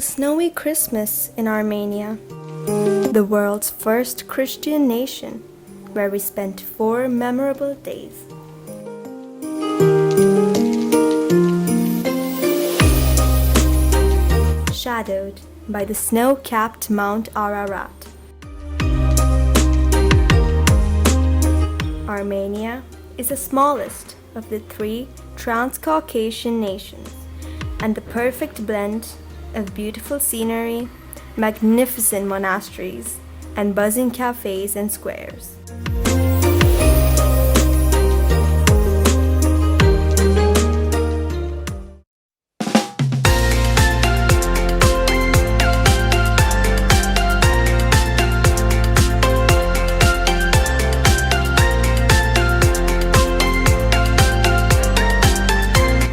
snowy Christmas in Armenia, the world's first Christian nation, where we spent 4 memorable days. Shadowed by the snow-capped Mount Ararat. Armenia is the smallest of the 3 Transcaucasian nations, and the perfect blend of beautiful scenery, magnificent monasteries, and buzzing cafes and squares.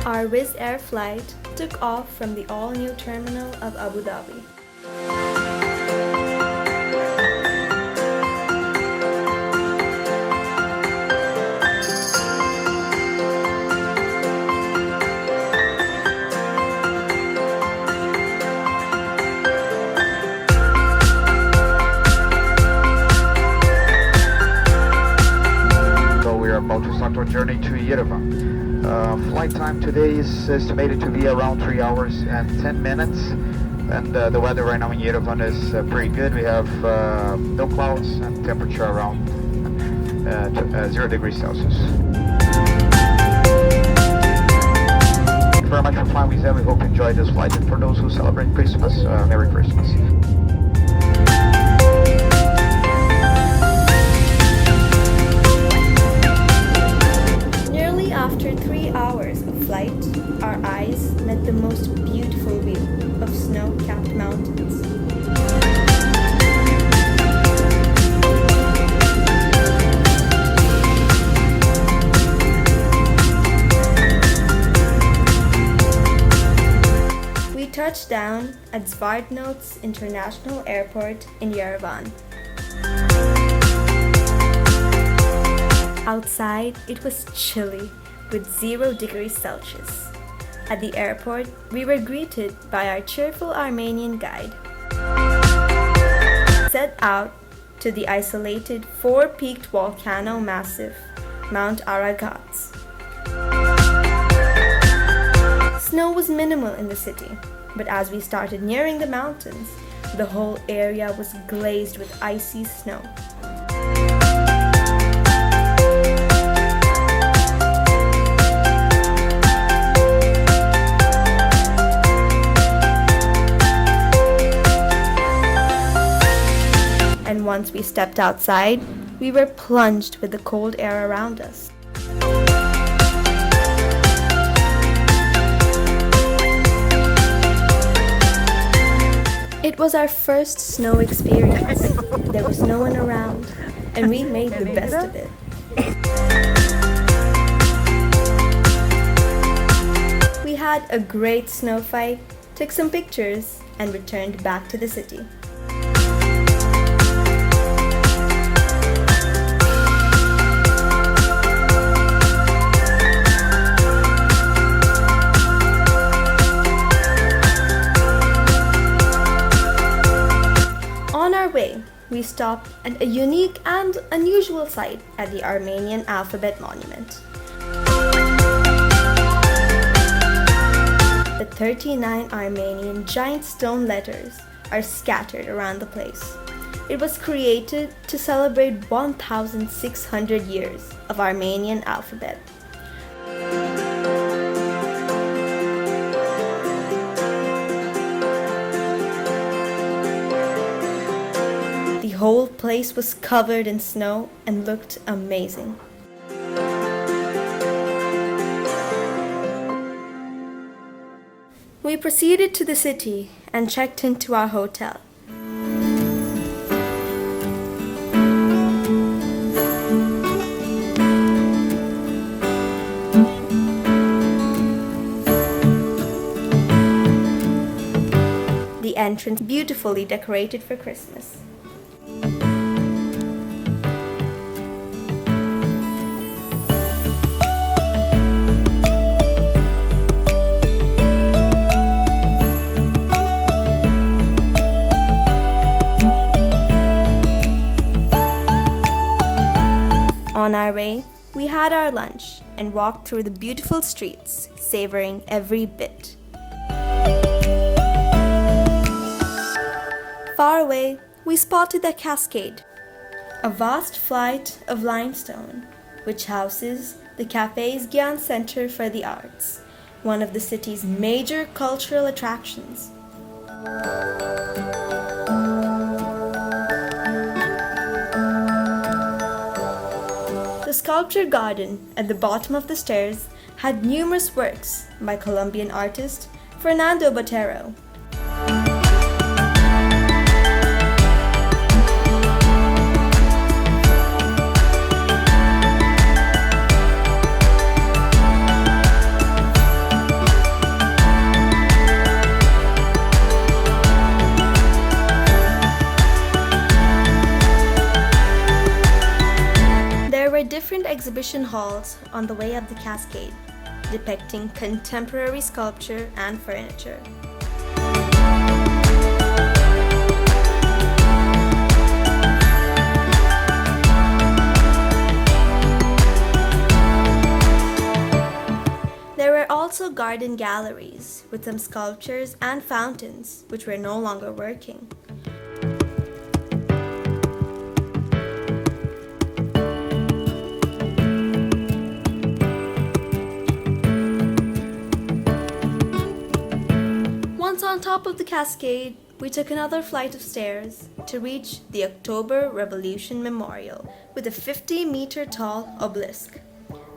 Our wizzair flight took off from the all-new terminal of Abu Dhabi. So we are about to start our journey to Yerevan. Flight time today is estimated to be around 3 hours and 10 minutes, and the weather right now in Yerevan is pretty good. We have no clouds and temperature around 0 degrees Celsius. Thank you very much for flying with them. We hope you enjoyed this flight, and for those who celebrate Christmas, Merry Christmas. After 3 hours of flight, our eyes met the most beautiful view of snow-capped mountains. We touched down at Zvartnots International Airport in Yerevan. Outside, it was chilly, with 0 degrees Celsius. At the airport, we were greeted by our cheerful Armenian guide. Set out to the isolated 4-peaked volcano massif, Mount Ararat. Snow was minimal in the city, but as we started nearing the mountains, the whole area was glazed with icy snow. And once we stepped outside, we were plunged with the cold air around us. It was our first snow experience. There was no one around, and we made the best of it. We had a great snow fight, took some pictures, and returned back to the city. On our way, we stopped at a unique and unusual site at the Armenian Alphabet Monument. The 39 Armenian giant stone letters are scattered around the place. It was created to celebrate 1,600 years of Armenian alphabet. The whole place was covered in snow and looked amazing. We proceeded to the city and checked into our hotel. The entrance beautifully decorated for Christmas. On our way, we had our lunch and walked through the beautiful streets, savoring every bit. Far away, we spotted the Cascade, a vast flight of limestone, which houses the cafe's Gyan Center for the Arts, one of the city's major cultural attractions. The sculpture garden at the bottom of the stairs had numerous works by Colombian artist Fernando Botero. Different exhibition halls on the way up the Cascade, depicting contemporary sculpture and furniture. There were also garden galleries with some sculptures and fountains which were no longer working. On top of the Cascade, we took another flight of stairs to reach the October Revolution Memorial with a 50-meter tall obelisk.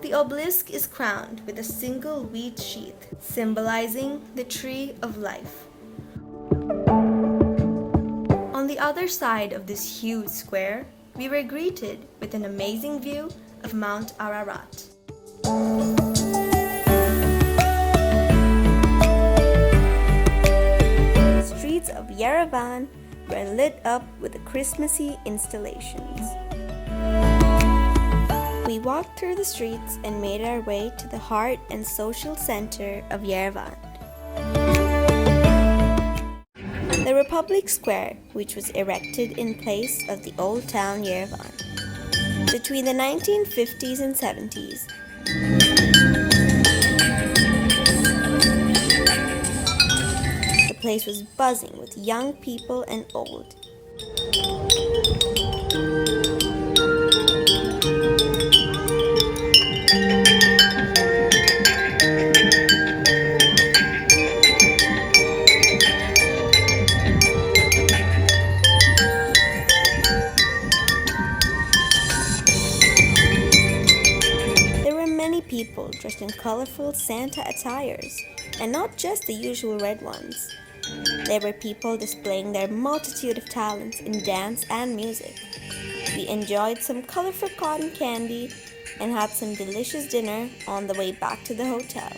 The obelisk is crowned with a single wheat sheath, symbolizing the tree of life. On the other side of this huge square, we were greeted with an amazing view of Mount Ararat. Of Yerevan were lit up with the Christmassy installations. We walked through the streets and made our way to the heart and social center of Yerevan. The Republic Square, which was erected in place of the old town Yerevan between the 1950s and 70s. The place was buzzing with young people and old. There were many people dressed in colorful Santa attires, and not just the usual red ones. There were people displaying their multitude of talents in dance and music. We enjoyed some colorful cotton candy and had some delicious dinner on the way back to the hotel.